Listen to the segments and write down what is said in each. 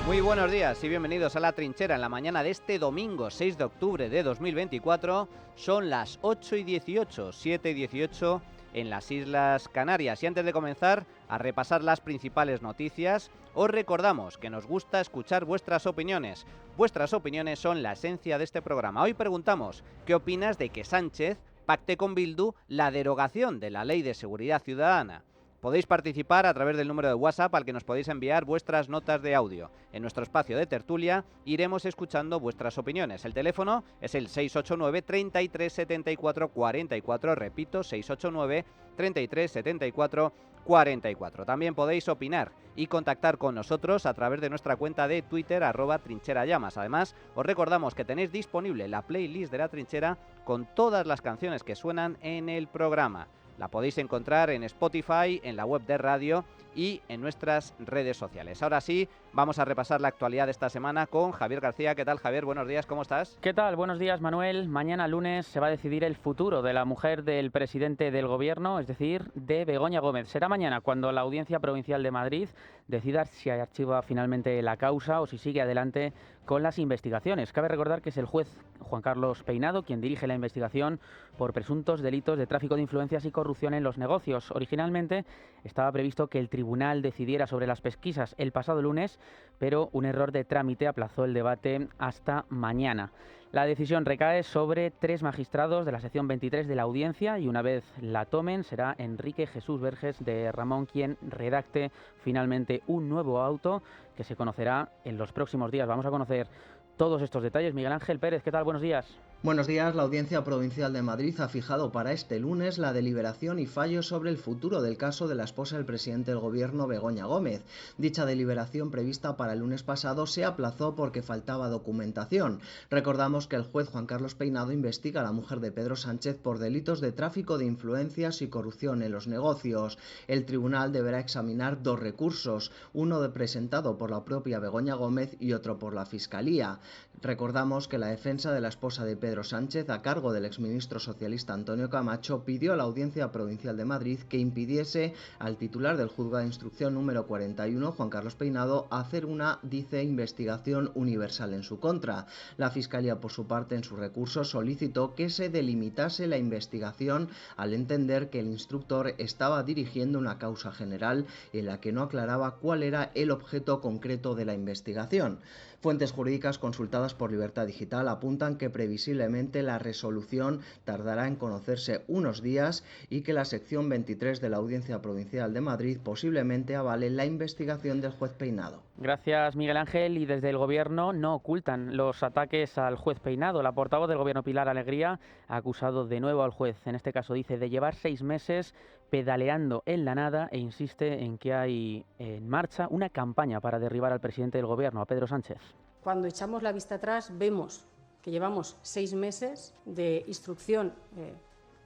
Muy buenos días y bienvenidos a La Trinchera en la mañana de este domingo 6 de octubre de 2024. Son las 8:18, 7:18 en las Islas Canarias. Y antes de comenzar a repasar las principales noticias, os recordamos que nos gusta escuchar vuestras opiniones. Vuestras opiniones son la esencia de este programa. Hoy preguntamos, ¿qué opinas de que Sánchez pacte con Bildu la derogación de la Ley de Seguridad Ciudadana? Podéis participar a través del número de WhatsApp al que nos podéis enviar vuestras notas de audio. En nuestro espacio de tertulia iremos escuchando vuestras opiniones. El teléfono es el 689 33 74 44, repito, 689 33 74 44. También podéis opinar y contactar con nosotros a través de nuestra cuenta de Twitter, @trincherallamas. Además, os recordamos que tenéis disponible la playlist de La Trinchera con todas las canciones que suenan en el programa. La podéis encontrar en Spotify, en la web de radio y en nuestras redes sociales. Ahora sí, vamos a repasar la actualidad de esta semana con Javier García. ¿Qué tal, Javier? Buenos días, ¿cómo estás? ¿Qué tal? Buenos días, Manuel. Mañana lunes se va a decidir el futuro de la mujer del presidente del Gobierno, es decir, de Begoña Gómez. Será mañana cuando la Audiencia Provincial de Madrid decida si archiva finalmente la causa o si sigue adelante con las investigaciones. Cabe recordar que es el juez Juan Carlos Peinado quien dirige la investigación por presuntos delitos de tráfico de influencias y corrupción en los negocios. Originalmente estaba previsto que el tribunal decidiera sobre las pesquisas el pasado lunes, pero un error de trámite aplazó el debate hasta mañana. La decisión recae sobre 3 magistrados de la sección 23 de la Audiencia y una vez la tomen será Enrique Jesús Verges de Ramón quien redacte finalmente un nuevo auto que se conocerá en los próximos días. Vamos a conocer todos estos detalles. Miguel Ángel Pérez, ¿qué tal? Buenos días. Buenos días. La Audiencia Provincial de Madrid ha fijado para este lunes la deliberación y fallo sobre el futuro del caso de la esposa del presidente del Gobierno, Begoña Gómez. Dicha deliberación, prevista para el lunes pasado, se aplazó porque faltaba documentación. Recordamos que el juez Juan Carlos Peinado investiga a la mujer de Pedro Sánchez por delitos de tráfico de influencias y corrupción en los negocios. El tribunal deberá examinar 2 recursos, uno presentado por la propia Begoña Gómez y otro por la Fiscalía. Recordamos que la defensa de la esposa de Pedro Sánchez, a cargo del exministro socialista Antonio Camacho, pidió a la Audiencia Provincial de Madrid que impidiese al titular del Juzgado de Instrucción número 41, Juan Carlos Peinado, hacer una, dice, investigación universal en su contra. La Fiscalía, por su parte, en su recurso solicitó que se delimitase la investigación al entender que el instructor estaba dirigiendo una causa general en la que no aclaraba cuál era el objeto concreto de la investigación. Fuentes jurídicas consultadas por Libertad Digital apuntan que previsiblemente la resolución tardará en conocerse unos días y que la sección 23 de la Audiencia Provincial de Madrid posiblemente avale la investigación del juez Peinado. Gracias, Miguel Ángel. Y desde el Gobierno no ocultan los ataques al juez Peinado. La portavoz del Gobierno, Pilar Alegría, ha acusado de nuevo al juez, en este caso dice, de llevar 6 meses pedaleando en la nada e insiste en que hay en marcha una campaña para derribar al presidente del Gobierno, a Pedro Sánchez. Cuando echamos la vista atrás vemos que llevamos 6 meses de instrucción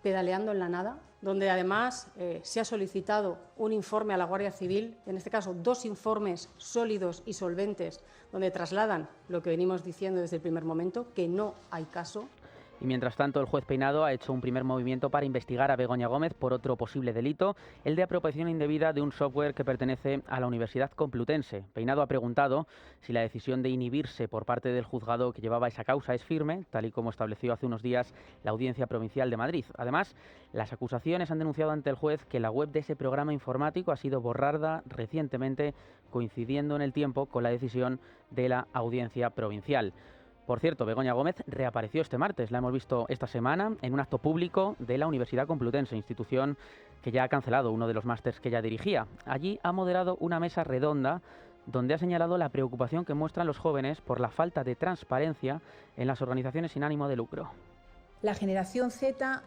pedaleando en la nada, donde además se ha solicitado un informe a la Guardia Civil, en este caso 2 informes sólidos y solventes, donde trasladan lo que venimos diciendo desde el primer momento, que no hay caso. Y mientras tanto, el juez Peinado ha hecho un primer movimiento para investigar a Begoña Gómez por otro posible delito, el de apropiación indebida de un software que pertenece a la Universidad Complutense. Peinado ha preguntado si la decisión de inhibirse por parte del juzgado que llevaba esa causa es firme, tal y como estableció hace unos días la Audiencia Provincial de Madrid. Además, las acusaciones han denunciado ante el juez que la web de ese programa informático ha sido borrada recientemente, coincidiendo en el tiempo con la decisión de la Audiencia Provincial. Por cierto, Begoña Gómez reapareció este martes, la hemos visto esta semana en un acto público de la Universidad Complutense, institución que ya ha cancelado uno de los másters que ella dirigía. Allí ha moderado una mesa redonda donde ha señalado la preocupación que muestran los jóvenes por la falta de transparencia en las organizaciones sin ánimo de lucro. La generación Z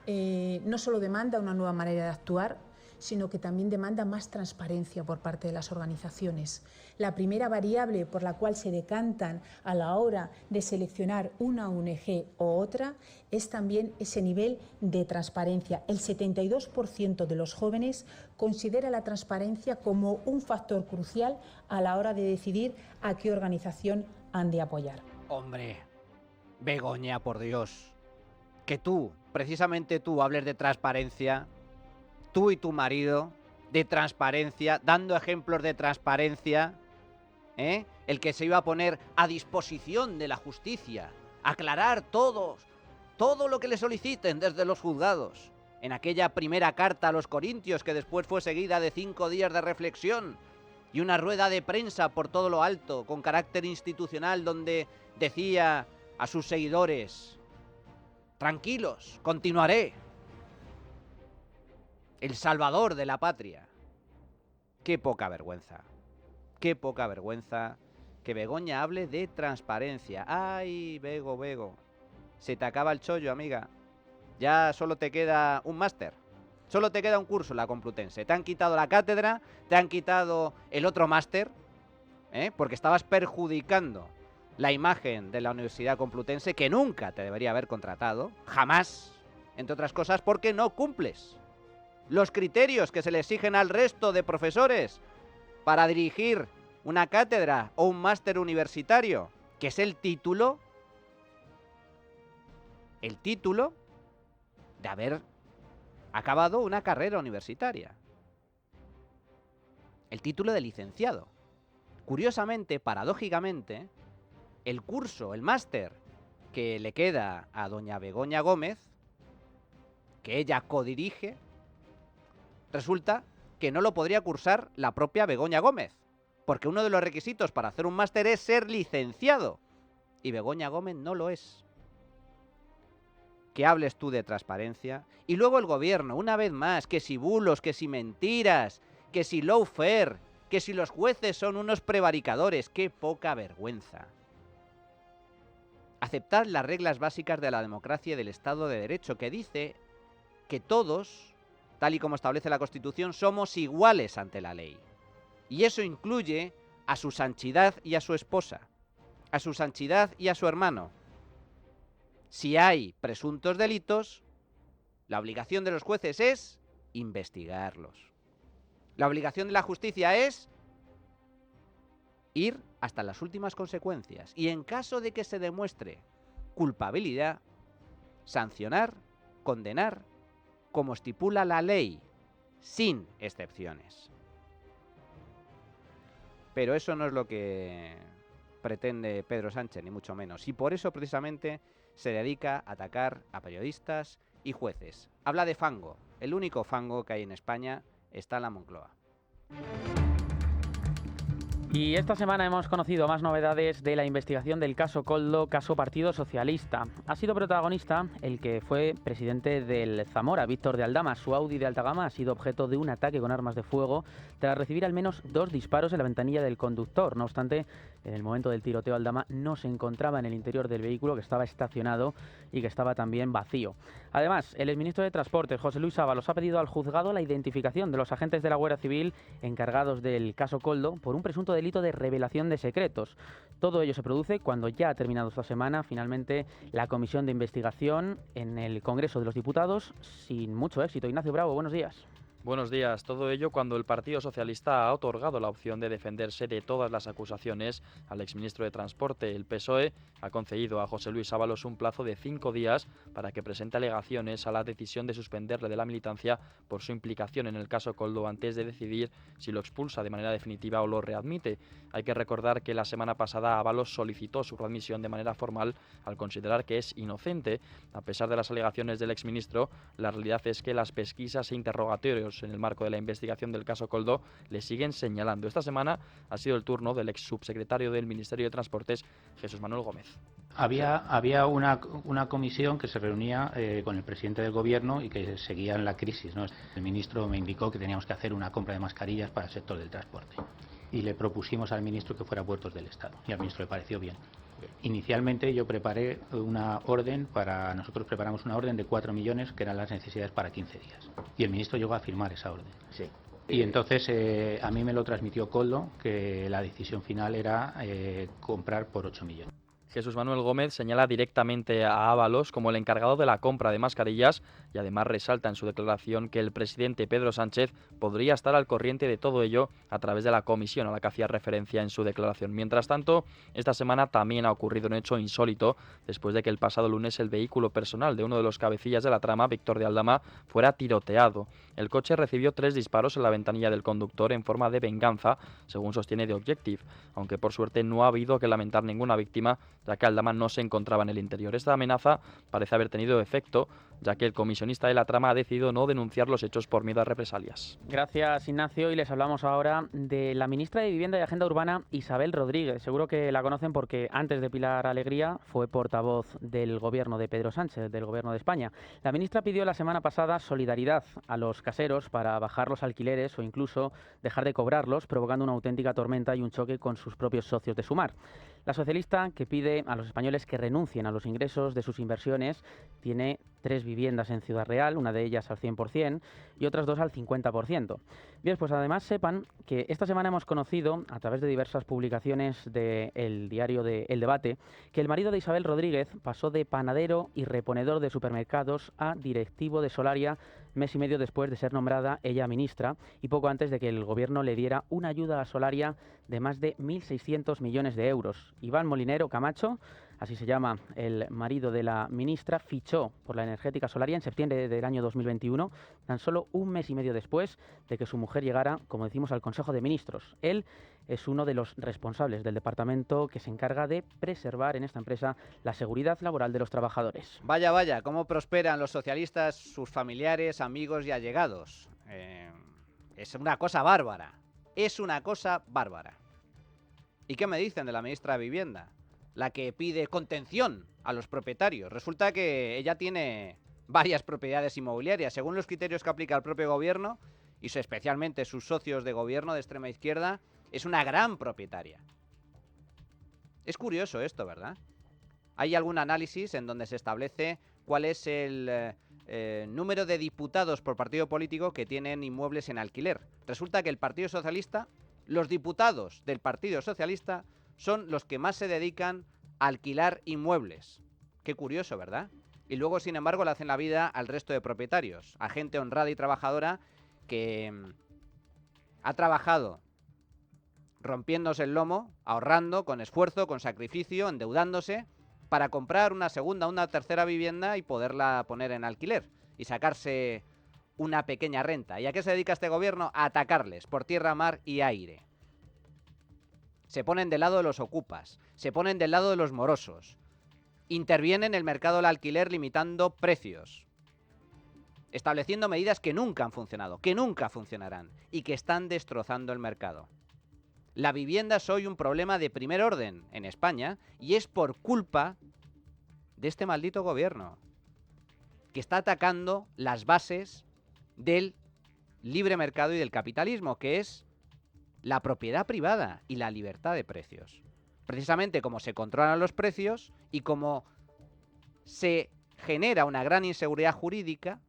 no solo demanda una nueva manera de actuar, sino que también demanda más transparencia por parte de las organizaciones. La primera variable por la cual se decantan a la hora de seleccionar una ONG o otra es también ese nivel de transparencia. El 72% de los jóvenes considera la transparencia como un factor crucial a la hora de decidir a qué organización han de apoyar. Hombre, Begoña, por Dios, que tú, precisamente tú, hables de transparencia, tú y tu marido, de transparencia, dando ejemplos de transparencia, el que se iba a poner a disposición de la justicia, aclarar todo lo que le soliciten desde los juzgados. En aquella primera carta a los Corintios, que después fue seguida de 5 días de reflexión y una rueda de prensa por todo lo alto, con carácter institucional, donde decía a sus seguidores: tranquilos, continuaré. El salvador de la patria. Qué poca vergüenza. Qué poca vergüenza que Begoña hable de transparencia. ¡Ay, Bego! Se te acaba el chollo, amiga. Ya solo te queda un máster. Solo te queda un curso en la Complutense. Te han quitado la cátedra, te han quitado el otro máster, porque estabas perjudicando la imagen de la Universidad Complutense, que nunca te debería haber contratado, jamás, entre otras cosas, porque no cumples los criterios que se le exigen al resto de profesores para dirigir una cátedra o un máster universitario, que es el título de haber acabado una carrera universitaria. El título de licenciado. Curiosamente, paradójicamente, el curso, el máster que le queda a doña Begoña Gómez, que ella codirige, resulta que no lo podría cursar la propia Begoña Gómez, porque uno de los requisitos para hacer un máster es ser licenciado, y Begoña Gómez no lo es. Que hables tú de transparencia, y luego el gobierno, una vez más, que si bulos, que si mentiras, que si lawfare, que si los jueces son unos prevaricadores. ¡Qué poca vergüenza! Aceptad las reglas básicas de la democracia y del Estado de Derecho, que dice que todos, tal y como establece la Constitución, somos iguales ante la ley. Y eso incluye a su santidad y a su esposa, a su santidad y a su hermano. Si hay presuntos delitos, la obligación de los jueces es investigarlos. La obligación de la justicia es ir hasta las últimas consecuencias. Y en caso de que se demuestre culpabilidad, sancionar, condenar, como estipula la ley, sin excepciones. Pero eso no es lo que pretende Pedro Sánchez, ni mucho menos. Y por eso precisamente se dedica a atacar a periodistas y jueces. Habla de fango. El único fango que hay en España está en la Moncloa. Y esta semana hemos conocido más novedades de la investigación del caso Koldo, caso Partido Socialista. Ha sido protagonista el que fue presidente del Zamora, Víctor de Aldama. Su Audi de alta gama ha sido objeto de un ataque con armas de fuego tras recibir al menos 2 disparos en la ventanilla del conductor. No obstante, en el momento del tiroteo, Aldama no se encontraba en el interior del vehículo, que estaba estacionado y que estaba también vacío. Además, el exministro de Transportes, José Luis Ábalos, ha pedido al juzgado la identificación de los agentes de la Guardia Civil encargados del caso Koldo por un presunto delito de revelación de secretos. Todo ello se produce cuando ya ha terminado esta semana finalmente la comisión de investigación en el Congreso de los Diputados, sin mucho éxito. Ignacio Bravo, buenos días. Buenos días. Todo ello cuando el Partido Socialista ha otorgado la opción de defenderse de todas las acusaciones al exministro de Transporte. El PSOE ha concedido a José Luis Ábalos un plazo de 5 días para que presente alegaciones a la decisión de suspenderle de la militancia por su implicación en el caso Koldo antes de decidir si lo expulsa de manera definitiva o lo readmite. Hay que recordar que la semana pasada Ábalos solicitó su readmisión de manera formal al considerar que es inocente. A pesar de las alegaciones del exministro, la realidad es que las pesquisas e interrogatorios en el marco de la investigación del caso Koldo le siguen señalando. Esta semana ha sido el turno del ex subsecretario del Ministerio de Transportes, Jesús Manuel Gómez. Había una comisión que se reunía con el presidente del gobierno y que seguían la crisis, ¿no? El ministro me indicó que teníamos que hacer una compra de mascarillas para el sector del transporte y le propusimos al ministro que fuera a Puertos del Estado y al ministro le pareció bien. Inicialmente yo preparé nosotros preparamos una orden de 4 millones que eran las necesidades para 15 días y el ministro llegó a firmar esa orden. Sí. Y entonces a mí me lo transmitió Koldo que la decisión final era comprar por 8 millones. Jesús Manuel Gómez señala directamente a Ábalos como el encargado de la compra de mascarillas y además resalta en su declaración que el presidente Pedro Sánchez podría estar al corriente de todo ello a través de la comisión a la que hacía referencia en su declaración. Mientras tanto, esta semana también ha ocurrido un hecho insólito después de que el pasado lunes el vehículo personal de uno de los cabecillas de la trama, Víctor de Aldama, fuera tiroteado. El coche recibió 3 disparos en la ventanilla del conductor en forma de venganza, según sostiene The Objective, aunque por suerte no ha habido que lamentar ninguna víctima, ya que Aldama no se encontraba en el interior. Esta amenaza parece haber tenido efecto, ya que el comisionista de la trama ha decidido no denunciar los hechos por miedo a represalias. Gracias, Ignacio, y les hablamos ahora de la ministra de Vivienda y Agenda Urbana, Isabel Rodríguez. Seguro que la conocen porque antes de Pilar Alegría fue portavoz del gobierno de Pedro Sánchez, del gobierno de España. La ministra pidió la semana pasada solidaridad a los caseros para bajar los alquileres o incluso dejar de cobrarlos, provocando una auténtica tormenta y un choque con sus propios socios de Sumar. La socialista, que pide a los españoles que renuncien a los ingresos de sus inversiones, tiene 3 viviendas en Ciudad Real, una de ellas al 100% y otras 2 al 50%. Bien, pues además sepan que esta semana hemos conocido, a través de diversas publicaciones del diario de El Debate, que el marido de Isabel Rodríguez pasó de panadero y reponedor de supermercados a directivo de Solaria mes y medio después de ser nombrada ella ministra y poco antes de que el gobierno le diera una ayuda a Solaria de más de 1.600 millones de euros. Iván Molinero Camacho, así se llama el marido de la ministra, fichó por la energética Solaria en septiembre del año 2021, tan solo un mes y medio después de que su mujer llegara, como decimos, al Consejo de Ministros. Él es uno de los responsables del departamento que se encarga de preservar en esta empresa la seguridad laboral de los trabajadores. Vaya, vaya, cómo prosperan los socialistas, sus familiares, amigos y allegados. Es una cosa bárbara. Es una cosa bárbara. ¿Y qué me dicen de la ministra de Vivienda? La que pide contención a los propietarios. Resulta que ella tiene varias propiedades inmobiliarias. Según los criterios que aplica el propio gobierno, y especialmente sus socios de gobierno de extrema izquierda, es una gran propietaria. Es curioso esto, ¿verdad? Hay algún análisis en donde se establece cuál es el número de diputados por partido político que tienen inmuebles en alquiler. Resulta que el Partido Socialista, los diputados del Partido Socialista, son los que más se dedican a alquilar inmuebles. Qué curioso, ¿verdad? Y luego, sin embargo, le hacen la vida al resto de propietarios, a gente honrada y trabajadora que ha trabajado rompiéndose el lomo, ahorrando, con esfuerzo, con sacrificio, endeudándose, para comprar una segunda, una tercera vivienda y poderla poner en alquiler y sacarse una pequeña renta. ¿Y a qué se dedica este gobierno? A atacarles por tierra, mar y aire. Se ponen del lado de los ocupas, se ponen del lado de los morosos, intervienen en el mercado del alquiler limitando precios, estableciendo medidas que nunca han funcionado, que nunca funcionarán y que están destrozando el mercado. La vivienda es hoy un problema de primer orden en España y es por culpa de este maldito gobierno que está atacando las bases del libre mercado y del capitalismo, que es la propiedad privada y la libertad de precios. Precisamente como se controlan los precios y como se genera una gran inseguridad jurídica,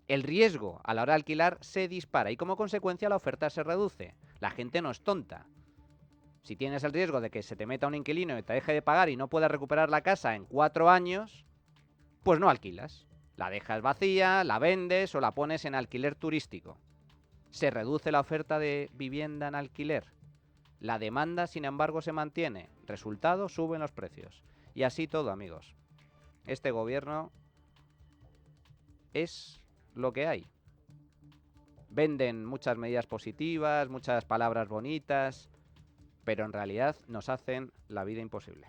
el riesgo a la hora de alquilar se dispara y como consecuencia la oferta se reduce. La gente no es tonta. Si tienes el riesgo de que se te meta un inquilino y te deje de pagar y no puedas recuperar la casa en 4 años, pues no alquilas. La dejas vacía, la vendes o la pones en alquiler turístico. Se reduce la oferta de vivienda en alquiler. La demanda, sin embargo, se mantiene. Resultado, suben los precios. Y así todo, amigos. Este gobierno es lo que hay. Venden muchas medidas positivas, muchas palabras bonitas, pero en realidad nos hacen la vida imposible.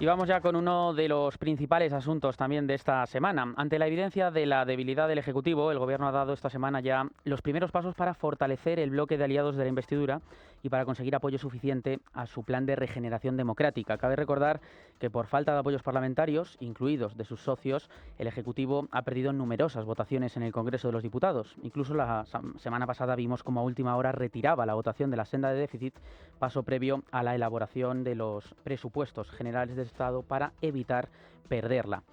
Y vamos ya con uno de los principales asuntos también de esta semana. Ante la evidencia de la debilidad del Ejecutivo, el Gobierno ha dado esta semana ya los primeros pasos para fortalecer el bloque de aliados de la investidura y para conseguir apoyo suficiente a su plan de regeneración democrática. Cabe recordar que por falta de apoyos parlamentarios, incluidos de sus socios, el Ejecutivo ha perdido numerosas votaciones en el Congreso de los Diputados. Incluso la semana pasada vimos cómo a última hora retiraba la votación de la senda de déficit, paso previo a la elaboración de los presupuestos generales de Estado para evitar perderla.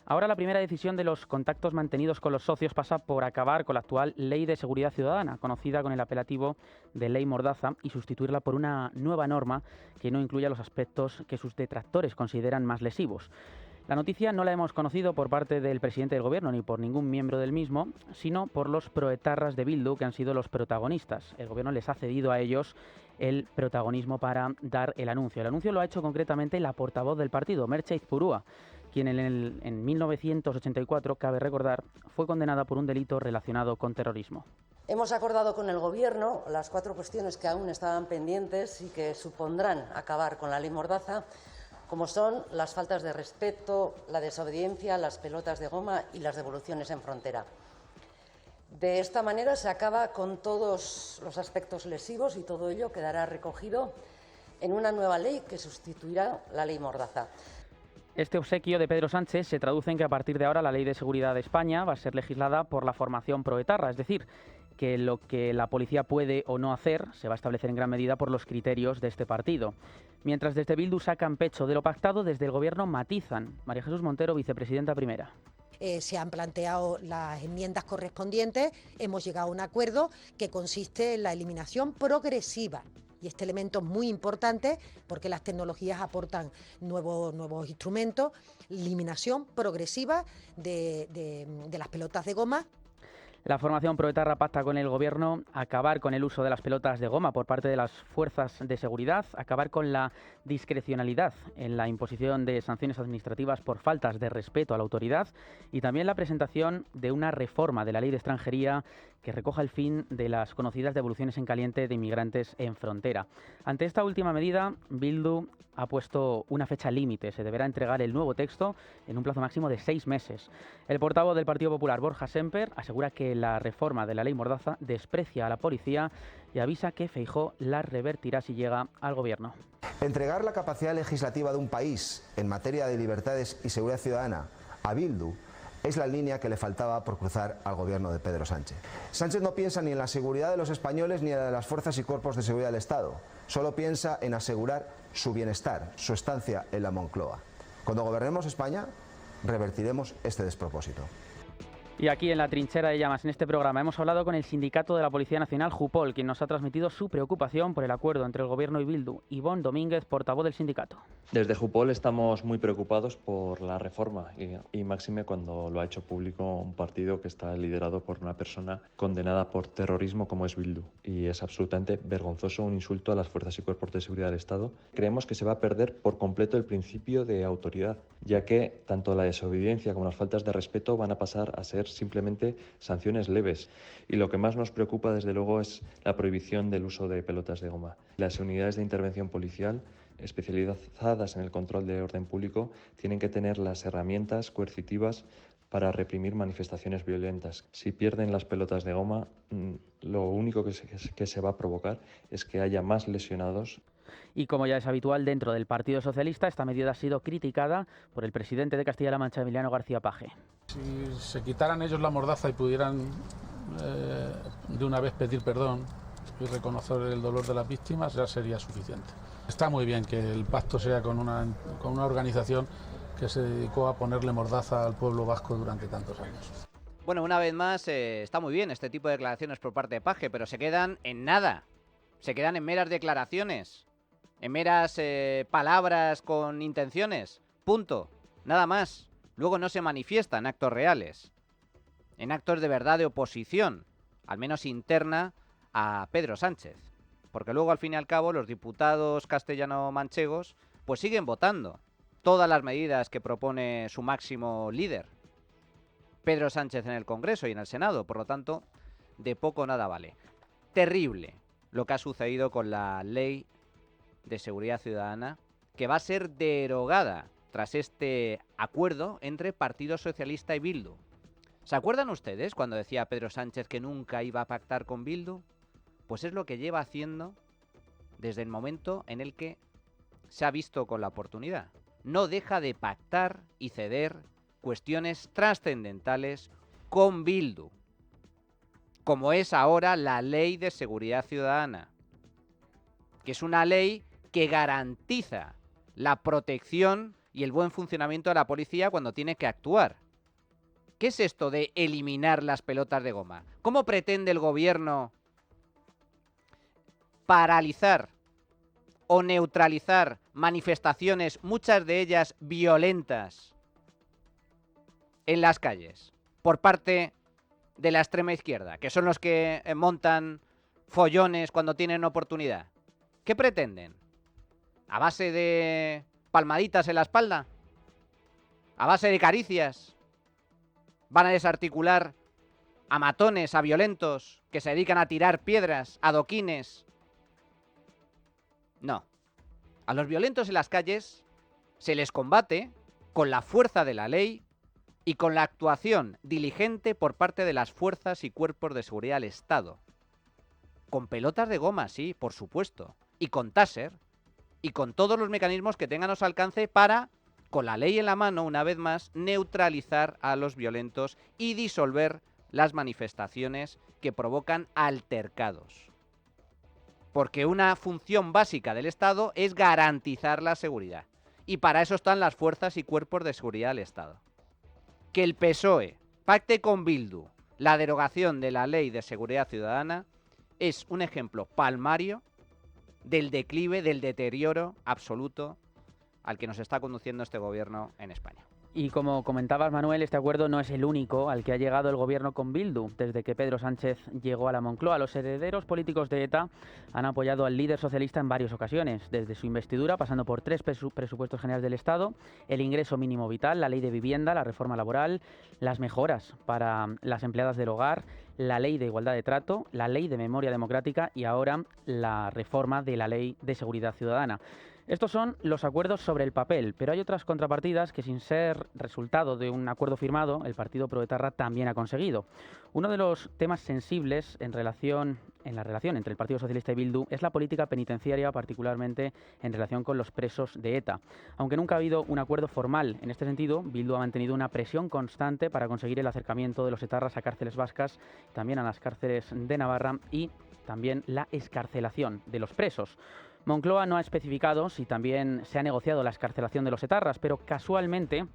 Ahora la primera decisión de los contactos mantenidos con los socios pasa por acabar con la actual Ley de Seguridad Ciudadana, conocida con el apelativo de Ley Mordaza, y sustituirla por una nueva norma que no incluya los aspectos que sus detractores consideran más lesivos. La noticia no la hemos conocido por parte del presidente del Gobierno ni por ningún miembro del mismo, sino por los proetarras de Bildu, que han sido los protagonistas. El Gobierno les ha cedido a ellos el protagonismo para dar el anuncio. El anuncio lo ha hecho concretamente la portavoz del partido, Merche Izpurua, quien en 1984, cabe recordar, fue condenada por un delito relacionado con terrorismo. Hemos acordado con el Gobierno las 4 cuestiones que aún estaban pendientes y que supondrán acabar con la ley Mordaza, como son las faltas de respeto, la desobediencia, las pelotas de goma y las devoluciones en frontera. De esta manera se acaba con todos los aspectos lesivos y todo ello quedará recogido en una nueva ley que sustituirá la ley Mordaza. Este obsequio de Pedro Sánchez se traduce en que a partir de ahora la Ley de Seguridad de España va a ser legislada por la formación proetarra, es decir, que lo que la policía puede o no hacer se va a establecer en gran medida por los criterios de este partido. Mientras desde Bildu sacan pecho de lo pactado, desde el Gobierno matizan. María Jesús Montero, vicepresidenta primera. Se han planteado las enmiendas correspondientes, hemos llegado a un acuerdo que consiste en la eliminación progresiva. Y este elemento es muy importante porque las tecnologías aportan nuevos instrumentos, eliminación progresiva de las pelotas de goma. La formación proetarra pacta con el Gobierno acabar con el uso de las pelotas de goma por parte de las fuerzas de seguridad, acabar con la discrecionalidad en la imposición de sanciones administrativas por faltas de respeto a la autoridad y también la presentación de una reforma de la Ley de Extranjería que recoja el fin de las conocidas devoluciones en caliente de inmigrantes en frontera. Ante esta última medida, Bildu ha puesto una fecha límite. Se deberá entregar el nuevo texto en un plazo máximo de 6 meses. El portavoz del Partido Popular, Borja Sémper, asegura que la reforma de la ley Mordaza desprecia a la policía y avisa que Feijóo la revertirá si llega al Gobierno. Entregar la capacidad legislativa de un país en materia de libertades y seguridad ciudadana a Bildu es la línea que le faltaba por cruzar al Gobierno de Pedro Sánchez. Sánchez no piensa ni en la seguridad de los españoles ni en la de las fuerzas y cuerpos de seguridad del Estado. Solo piensa en asegurar su bienestar, su estancia en la Moncloa. Cuando gobernemos España, revertiremos este despropósito. Y aquí en la trinchera de llamas, en este programa, hemos hablado con el sindicato de la Policía Nacional, Jupol, quien nos ha transmitido su preocupación por el acuerdo entre el Gobierno y Bildu. Ivonne Domínguez, portavoz del sindicato. Desde Jupol estamos muy preocupados por la reforma y máxime cuando lo ha hecho público un partido que está liderado por una persona condenada por terrorismo como es Bildu. Y es absolutamente vergonzoso, un insulto a las fuerzas y cuerpos de seguridad del Estado. Creemos que se va a perder por completo el principio de autoridad, ya que tanto la desobediencia como las faltas de respeto van a pasar a ser simplemente sanciones leves. Y lo que más nos preocupa, desde luego, es la prohibición del uso de pelotas de goma. Las unidades de intervención policial especializadas en el control de orden público tienen que tener las herramientas coercitivas para reprimir manifestaciones violentas. Si pierden las pelotas de goma, lo único que se va a provocar es que haya más lesionados. Y como ya es habitual dentro del Partido Socialista, esta medida ha sido criticada por el presidente de Castilla-La Mancha, Emiliano García Paje. Si se quitaran ellos la mordaza y pudieran de una vez pedir perdón y reconocer el dolor de las víctimas, ya sería suficiente. Está muy bien que el pacto sea con una organización que se dedicó a ponerle mordaza al pueblo vasco durante tantos años. Bueno, una vez más, está muy bien este tipo de declaraciones por parte de Paje, pero se quedan en nada. Se quedan en meras declaraciones, en meras palabras con intenciones. Punto. Nada más. Luego no se manifiestan actos reales, en actos de verdad de oposición, al menos interna, a Pedro Sánchez. Porque luego, al fin y al cabo, los diputados castellano-manchegos pues siguen votando todas las medidas que propone su máximo líder, Pedro Sánchez, en el Congreso y en el Senado. Por lo tanto, de poco o nada vale. Terrible lo que ha sucedido con la Ley de Seguridad Ciudadana, que va a ser derogada tras este acuerdo entre Partido Socialista y Bildu. ¿Se acuerdan ustedes cuando decía Pedro Sánchez que nunca iba a pactar con Bildu? Pues es lo que lleva haciendo desde el momento en el que se ha visto con la oportunidad. No deja de pactar y ceder cuestiones trascendentales con Bildu, como es ahora la Ley de Seguridad Ciudadana, que es una ley que garantiza la protección y el buen funcionamiento de la policía cuando tiene que actuar. ¿Qué es esto de eliminar las pelotas de goma? ¿Cómo pretende el gobierno paralizar o neutralizar manifestaciones, muchas de ellas violentas, en las calles, por parte de la extrema izquierda, que son los que montan follones cuando tienen oportunidad? ¿Qué pretenden? ¿A base de palmaditas en la espalda? ¿A base de caricias? ¿Van a desarticular a matones, a violentos, que se dedican a tirar piedras, adoquines? No. A los violentos en las calles se les combate con la fuerza de la ley y con la actuación diligente por parte de las fuerzas y cuerpos de seguridad del Estado. Con pelotas de goma, sí, por supuesto. Y con taser. Y con todos los mecanismos que tengan a su alcance para, con la ley en la mano, una vez más, neutralizar a los violentos y disolver las manifestaciones que provocan altercados. Porque una función básica del Estado es garantizar la seguridad. Y para eso están las fuerzas y cuerpos de seguridad del Estado. Que el PSOE pacte con Bildu la derogación de la Ley de Seguridad Ciudadana es un ejemplo palmario del declive, del deterioro absoluto al que nos está conduciendo este gobierno en España. Y como comentabas, Manuel, este acuerdo no es el único al que ha llegado el gobierno con Bildu. Desde que Pedro Sánchez llegó a la Moncloa, los herederos políticos de ETA han apoyado al líder socialista en varias ocasiones, desde su investidura, pasando por 3 presupuestos generales del Estado, el ingreso mínimo vital, la ley de vivienda, la reforma laboral, las mejoras para las empleadas del hogar, la ley de igualdad de trato, la ley de memoria democrática y ahora la reforma de la ley de seguridad ciudadana. Estos son los acuerdos sobre el papel, pero hay otras contrapartidas que, sin ser resultado de un acuerdo firmado, el partido proetarra también ha conseguido. Uno de los temas sensibles en la relación entre el Partido Socialista y Bildu es la política penitenciaria, particularmente en relación con los presos de ETA. Aunque nunca ha habido un acuerdo formal en este sentido, Bildu ha mantenido una presión constante para conseguir el acercamiento de los etarras a cárceles vascas, también a las cárceles de Navarra y también la excarcelación de los presos. Moncloa no ha especificado si también se ha negociado la excarcelación de los etarras, pero casualmente,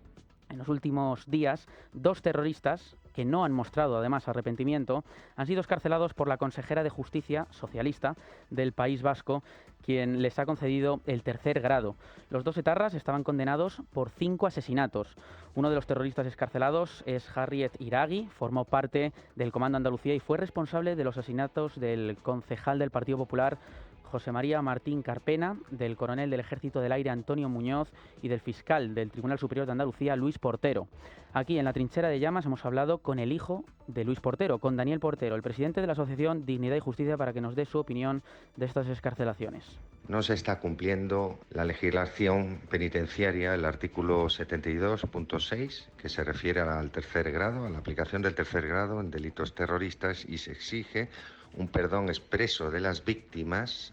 en los últimos días, 2 terroristas, que no han mostrado además arrepentimiento, han sido excarcelados por la consejera de Justicia socialista del País Vasco, quien les ha concedido el 3er grado. Los 2 etarras estaban condenados por 5 asesinatos. Uno de los terroristas excarcelados es Harriet Iragui, formó parte del Comando Andalucía y fue responsable de los asesinatos del concejal del Partido Popular José María Martín Carpena, del coronel del Ejército del Aire Antonio Muñoz y del fiscal del Tribunal Superior de Andalucía Luis Portero. Aquí en la Trinchera de Llamas hemos hablado con el hijo de Luis Portero, con Daniel Portero, el presidente de la Asociación Dignidad y Justicia, para que nos dé su opinión de estas excarcelaciones. No se está cumpliendo la legislación penitenciaria, el artículo 72.6, que se refiere al 3er grado, a la aplicación del 3er grado en delitos terroristas, y se exige un perdón expreso de las víctimas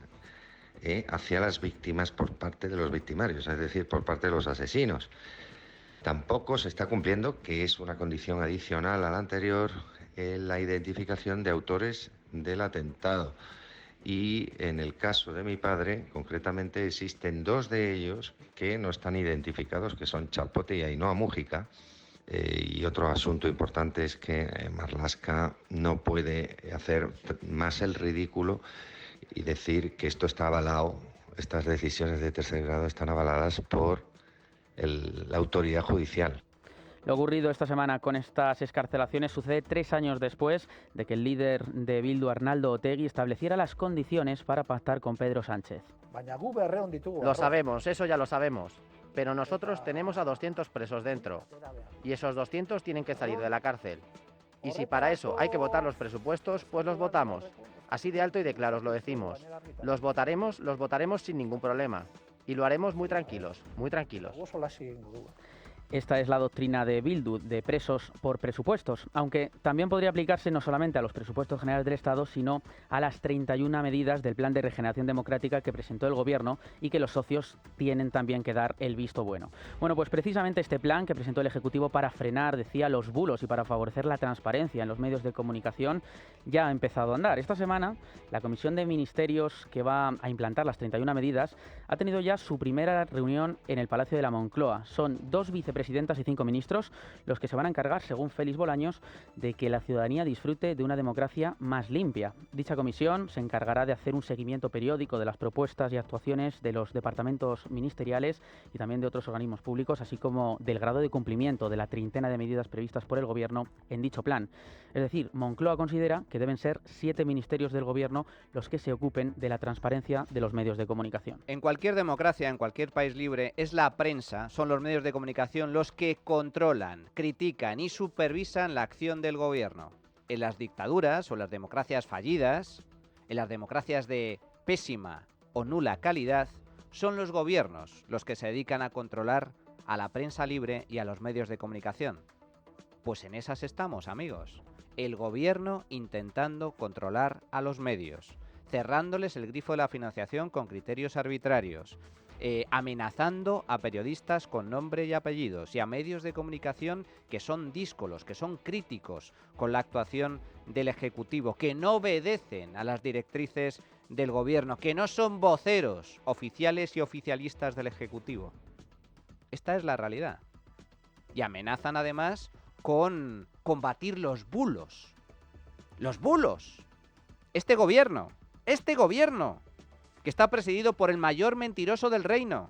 hacia las víctimas por parte de los victimarios, es decir, por parte de los asesinos. Tampoco se está cumpliendo, que es una condición adicional a la anterior, la identificación de autores del atentado. Y en el caso de mi padre, concretamente, existen 2 de ellos que no están identificados, que son Chapote y Ainhoa Mújica. Y otro asunto importante es que Marlaska no puede hacer más el ridículo y decir que esto está avalado, estas decisiones de 3er grado están avaladas por la autoridad judicial. Lo ocurrido esta semana con estas excarcelaciones sucede 3 años después de que el líder de Bildu, Arnaldo Otegi, estableciera las condiciones para pactar con Pedro Sánchez. Lo sabemos, eso ya lo sabemos. Pero nosotros tenemos a 200 presos dentro. Y esos 200 tienen que salir de la cárcel. Y si para eso hay que votar los presupuestos, pues los votamos. Así de alto y de claro os lo decimos. Los votaremos sin ningún problema. Y lo haremos muy tranquilos, muy tranquilos. Esta es la doctrina de Bildu, de presos por presupuestos, aunque también podría aplicarse no solamente a los presupuestos generales del Estado, sino a las 31 medidas del Plan de Regeneración Democrática que presentó el Gobierno y que los socios tienen también que dar el visto bueno. Bueno, pues precisamente este plan que presentó el Ejecutivo para frenar, decía, los bulos y para favorecer la transparencia en los medios de comunicación ya ha empezado a andar. Esta semana, la Comisión de Ministerios que va a implantar las 31 medidas ha tenido ya su primera reunión en el Palacio de la Moncloa. Son 2 vicepresidentes vicepresidentas y 5 ministros los que se van a encargar, según Félix Bolaños, de que la ciudadanía disfrute de una democracia más limpia. Dicha comisión se encargará de hacer un seguimiento periódico de las propuestas y actuaciones de los departamentos ministeriales y también de otros organismos públicos, así como del grado de cumplimiento de la treintena de medidas previstas por el Gobierno en dicho plan. Es decir, Moncloa considera que deben ser 7 ministerios del Gobierno los que se ocupen de la transparencia de los medios de comunicación. En cualquier democracia, en cualquier país libre, es la prensa, son los medios de comunicación los que controlan, critican y supervisan la acción del Gobierno. En las dictaduras o las democracias fallidas, en las democracias de pésima o nula calidad, son los gobiernos los que se dedican a controlar a la prensa libre y a los medios de comunicación. Pues en esas estamos, amigos. El gobierno intentando controlar a los medios, cerrándoles el grifo de la financiación con criterios arbitrarios, amenazando a periodistas con nombre y apellidos y a medios de comunicación que son díscolos, que son críticos con la actuación del Ejecutivo, que no obedecen a las directrices del Gobierno, que no son voceros oficiales y oficialistas del Ejecutivo. Esta es la realidad. Y amenazan además con combatir los bulos. ¡Los bulos! Este gobierno, que está presidido por el mayor mentiroso del reino,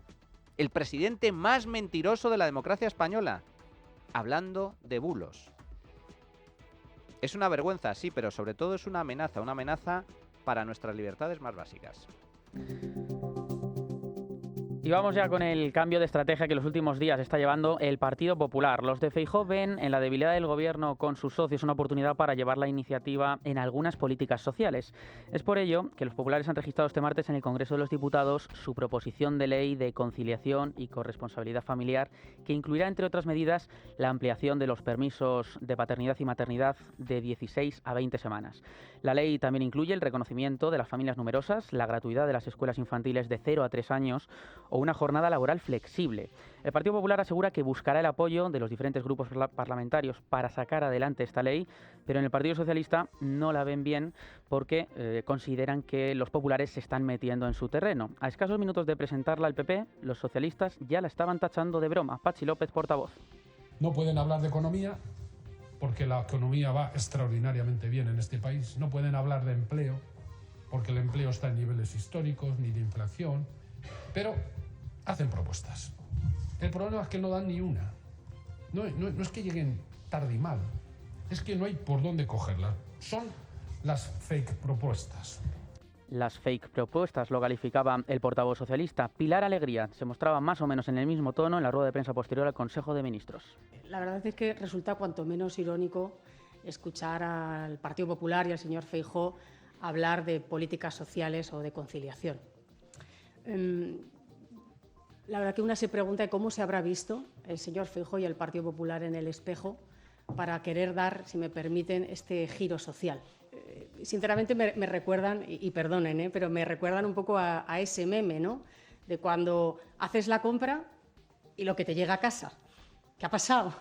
el presidente más mentiroso de la democracia española, hablando de bulos. Es una vergüenza, sí, pero sobre todo es una amenaza para nuestras libertades más básicas. Y vamos ya con el cambio de estrategia que los últimos días está llevando el Partido Popular. Los de Feijóo ven en la debilidad del Gobierno con sus socios una oportunidad para llevar la iniciativa en algunas políticas sociales. Es por ello que los populares han registrado este martes en el Congreso de los Diputados su proposición de ley de conciliación y corresponsabilidad familiar, que incluirá, entre otras medidas, la ampliación de los permisos de paternidad y maternidad de 16 a 20 semanas. La ley también incluye el reconocimiento de las familias numerosas, la gratuidad de las escuelas infantiles de 0 a 3 años o una jornada laboral flexible. El Partido Popular asegura que buscará el apoyo de los diferentes grupos parlamentarios para sacar adelante esta ley, pero en el Partido Socialista no la ven bien porque consideran que los populares se están metiendo en su terreno. A escasos minutos de presentarla al PP, los socialistas ya la estaban tachando de broma. Pachi López, portavoz. No pueden hablar de economía porque la economía va extraordinariamente bien en este país. No pueden hablar de empleo porque el empleo está en niveles históricos, ni de inflación, pero hacen propuestas. El problema es que no dan ni una. No es que lleguen tarde y mal, es que no hay por dónde cogerlas. Son las fake propuestas. Las fake propuestas, lo calificaba el portavoz socialista. Pilar Alegría se mostraba más o menos en el mismo tono en la rueda de prensa posterior al Consejo de Ministros. La verdad es que resulta cuanto menos irónico escuchar al Partido Popular y al señor Feijóo hablar de políticas sociales o de conciliación. La verdad que una se pregunta cómo se habrá visto el señor Feijóo y el Partido Popular en el espejo para querer dar, si me permiten, este giro social. Sinceramente me recuerdan, y perdonen, pero me recuerdan un poco a ese meme, ¿no? De cuando haces la compra y lo que te llega a casa. ¿Qué ha pasado?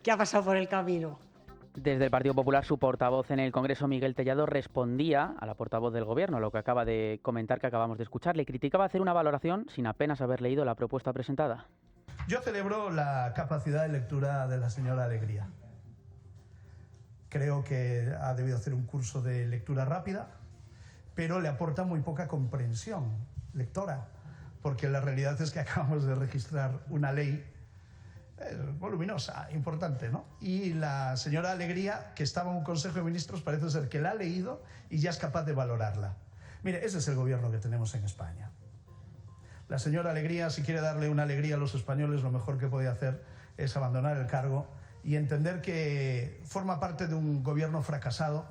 ¿Qué ha pasado por el camino? Desde el Partido Popular, su portavoz en el Congreso, Miguel Tellado, respondía a la portavoz del Gobierno, lo que acaba de comentar, que acabamos de escuchar. Le criticaba hacer una valoración sin apenas haber leído la propuesta presentada. Yo celebro la capacidad de lectura de la señora Alegría. Creo que ha debido hacer un curso de lectura rápida, pero le aporta muy poca comprensión lectora, porque la realidad es que acabamos de registrar una ley voluminosa, importante, ¿no? Y la señora Alegría, que estaba en un Consejo de Ministros, parece ser que la ha leído y ya es capaz de valorarla. Mire, ese es el gobierno que tenemos en España. La señora Alegría, si quiere darle una alegría a los españoles, lo mejor que puede hacer es abandonar el cargo y entender que forma parte de un gobierno fracasado.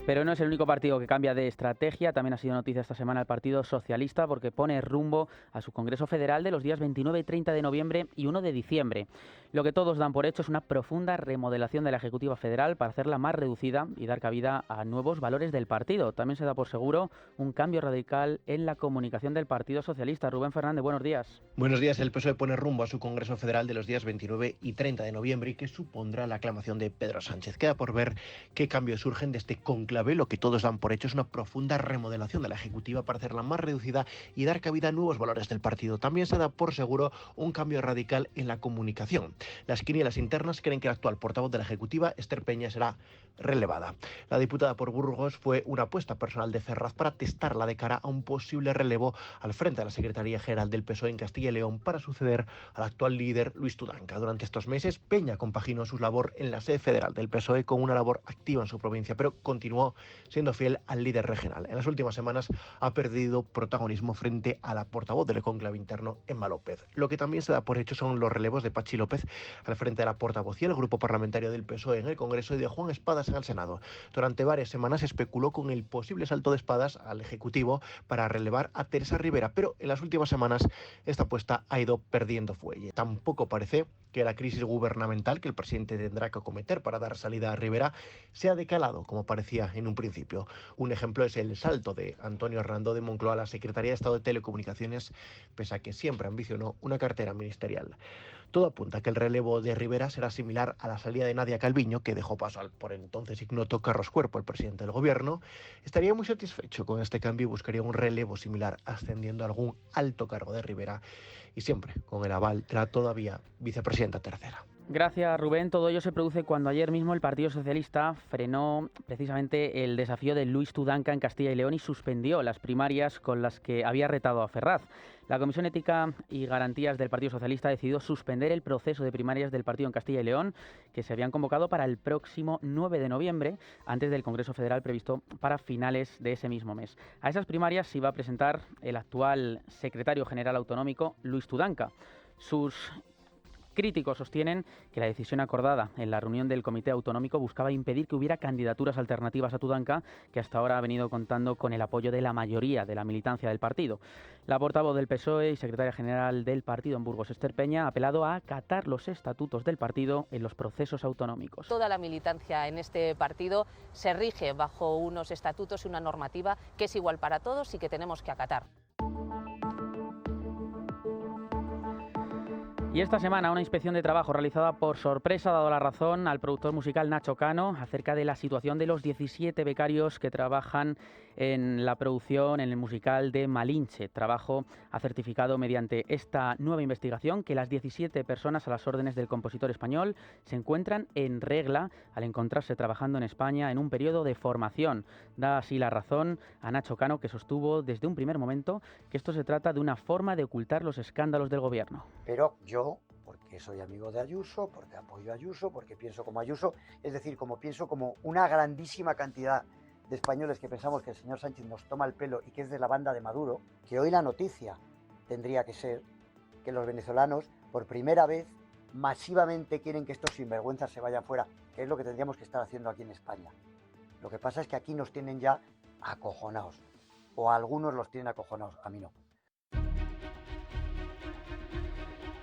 Pero no es el único partido que cambia de estrategia. También ha sido noticia esta semana el Partido Socialista porque pone rumbo a su Congreso Federal de los días 29 y 30 de noviembre y 1 de diciembre. Lo que todos dan por hecho es una profunda remodelación de la Ejecutiva Federal para hacerla más reducida y dar cabida a nuevos valores del partido. También se da por seguro un cambio radical en la comunicación del Partido Socialista. Rubén Fernández, buenos días. Buenos días. El PSOE pone rumbo a su Congreso Federal de los días 29 y 30 de noviembre y que supondrá la aclamación de Pedro Sánchez. Queda por ver qué cambios surgen de este conclave clave, lo que todos dan por hecho, es una profunda remodelación de la Ejecutiva para hacerla más reducida y dar cabida a nuevos valores del partido. También se da por seguro un cambio radical en la comunicación. Las quinielas internas creen que la actual portavoz de la Ejecutiva, Esther Peña, será relevada. La diputada por Burgos fue una apuesta personal de Ferraz para testarla de cara a un posible relevo al frente de la Secretaría General del PSOE en Castilla y León para suceder al actual líder Luis Tudanca. Durante estos meses, Peña compaginó su labor en la sede federal del PSOE con una labor activa en su provincia, pero continuó siendo fiel al líder regional. En las últimas semanas ha perdido protagonismo frente a la portavoz del conclave interno, Emma López. Lo que también se da por hecho son los relevos de Pachi López al frente de la portavocía del grupo parlamentario del PSOE en el Congreso y de Juan Espadas en el Senado. Durante varias semanas se especuló con el posible salto de Espadas al Ejecutivo para relevar a Teresa Rivera, pero en las últimas semanas esta apuesta ha ido perdiendo fuelle. Tampoco parece que la crisis gubernamental que el presidente tendrá que acometer para dar salida a Rivera sea de calado, como parecía en un principio. Un ejemplo es el salto de Antonio Hernando de Moncloa a la Secretaría de Estado de Telecomunicaciones, pese a que siempre ambicionó una cartera ministerial. Todo apunta a que el relevo de Rivera será similar a la salida de Nadia Calviño, que dejó paso al por entonces ignoto Carlos Cuerpo, el presidente del gobierno. Estaría muy satisfecho con este cambio y buscaría un relevo similar, ascendiendo a algún alto cargo de Rivera y siempre con el aval de la todavía vicepresidenta tercera. Gracias, Rubén. Todo ello se produce cuando ayer mismo el Partido Socialista frenó precisamente el desafío de Luis Tudanca en Castilla y León y suspendió las primarias con las que había retado a Ferraz. La Comisión Ética y Garantías del Partido Socialista ha decidido suspender el proceso de primarias del partido en Castilla y León, que se habían convocado para el próximo 9 de noviembre, antes del Congreso Federal previsto para finales de ese mismo mes. A esas primarias se iba a presentar el actual secretario general autonómico, Luis Tudanca. Sus críticos sostienen que la decisión acordada en la reunión del Comité Autonómico buscaba impedir que hubiera candidaturas alternativas a Tudanca, que hasta ahora ha venido contando con el apoyo de la mayoría de la militancia del partido. La portavoz del PSOE y secretaria general del partido en Burgos, Esther Peña, ha apelado a acatar los estatutos del partido en los procesos autonómicos. Toda la militancia en este partido se rige bajo unos estatutos y una normativa que es igual para todos y que tenemos que acatar. Y esta semana una inspección de trabajo realizada por sorpresa ha dado la razón al productor musical Nacho Cano acerca de la situación de los 17 becarios que trabajan en la producción, en el musical de Malinche. Trabajo ha certificado mediante esta nueva investigación que las 17 personas a las órdenes del compositor español se encuentran en regla al encontrarse trabajando en España en un periodo de formación. Da así la razón a Nacho Cano, que sostuvo desde un primer momento que esto se trata de una forma de ocultar los escándalos del gobierno. Pero yo, porque soy amigo de Ayuso, porque apoyo a Ayuso, porque pienso como Ayuso, es decir, como pienso como una grandísima cantidad de españoles que pensamos que el señor Sánchez nos toma el pelo y que es de la banda de Maduro, que hoy la noticia tendría que ser que los venezolanos, por primera vez, masivamente quieren que estos sinvergüenzas se vayan fuera, que es lo que tendríamos que estar haciendo aquí en España. Lo que pasa es que aquí nos tienen ya acojonados, o a algunos los tienen acojonados, a mí no.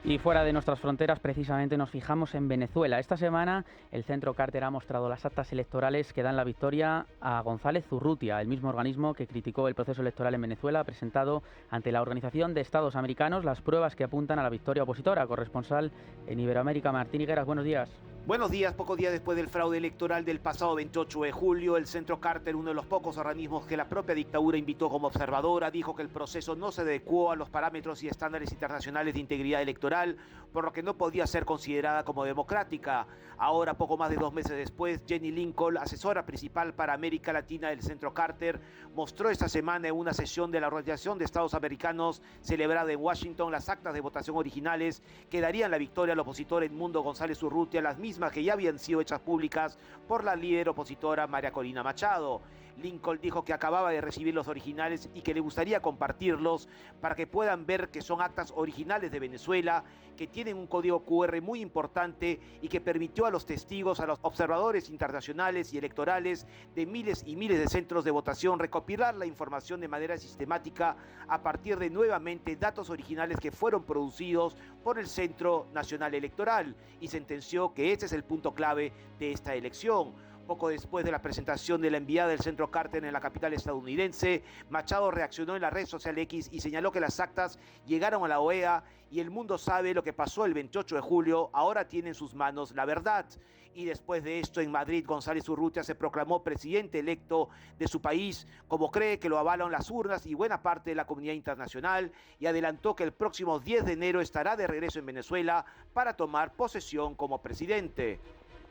Y fuera de nuestras fronteras, precisamente nos fijamos en Venezuela. Esta semana el Centro Carter ha mostrado las actas electorales que dan la victoria a González Urrutia, el mismo organismo que criticó el proceso electoral en Venezuela. Ha presentado ante la Organización de Estados Americanos las pruebas que apuntan a la victoria opositora. Corresponsal en Iberoamérica, Martín Higueras, buenos días. Buenos días. Pocos días después del fraude electoral del pasado 28 de julio, el Centro Carter, uno de los pocos organismos que la propia dictadura invitó como observadora, dijo que el proceso no se adecuó a los parámetros y estándares internacionales de integridad electoral, por lo que no podía ser considerada como democrática. Ahora, poco más de 2 meses después, Jenny Lincoln, asesora principal para América Latina del Centro Carter, mostró esta semana en una sesión de la Organización de Estados Americanos celebrada en Washington las actas de votación originales que darían la victoria al opositor Edmundo González Urrutia, las mismas que ya habían sido hechas públicas por la líder opositora María Corina Machado. Lincoln dijo que acababa de recibir los originales y que le gustaría compartirlos para que puedan ver que son actas originales de Venezuela, que tienen un código QR muy importante y que permitió a los testigos, a los observadores internacionales y electorales de miles y miles de centros de votación recopilar la información de manera sistemática a partir de nuevamente datos originales que fueron producidos por el Centro Nacional Electoral, y sentenció que ese es el punto clave de esta elección. Poco después de la presentación de la enviada del Centro Carter en la capital estadounidense, Machado reaccionó en la red social X y señaló que las actas llegaron a la OEA y el mundo sabe lo que pasó el 28 de julio, ahora tiene en sus manos la verdad. Y después de esto, en Madrid, González Urrutia se proclamó presidente electo de su país, como cree que lo avalan las urnas y buena parte de la comunidad internacional, y adelantó que el próximo 10 de enero estará de regreso en Venezuela para tomar posesión como presidente.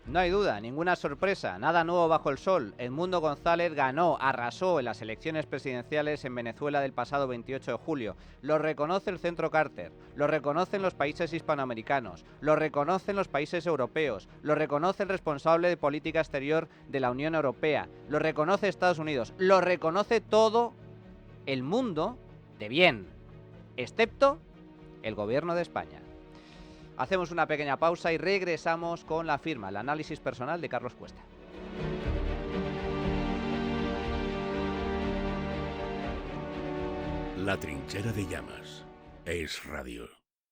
No hay duda, ninguna sorpresa, nada nuevo bajo el sol. Edmundo González ganó, arrasó en las elecciones presidenciales en Venezuela del pasado 28 de julio. Lo reconoce el Centro Carter, lo reconocen los países hispanoamericanos, lo reconocen los países europeos, lo reconoce el responsable de política exterior de la Unión Europea, lo reconoce Estados Unidos, lo reconoce todo el mundo de bien, excepto el gobierno de España. Hacemos una pequeña pausa y regresamos con La Firma, el análisis personal de Carlos Cuesta. La Trinchera de Llamas. Es Radio.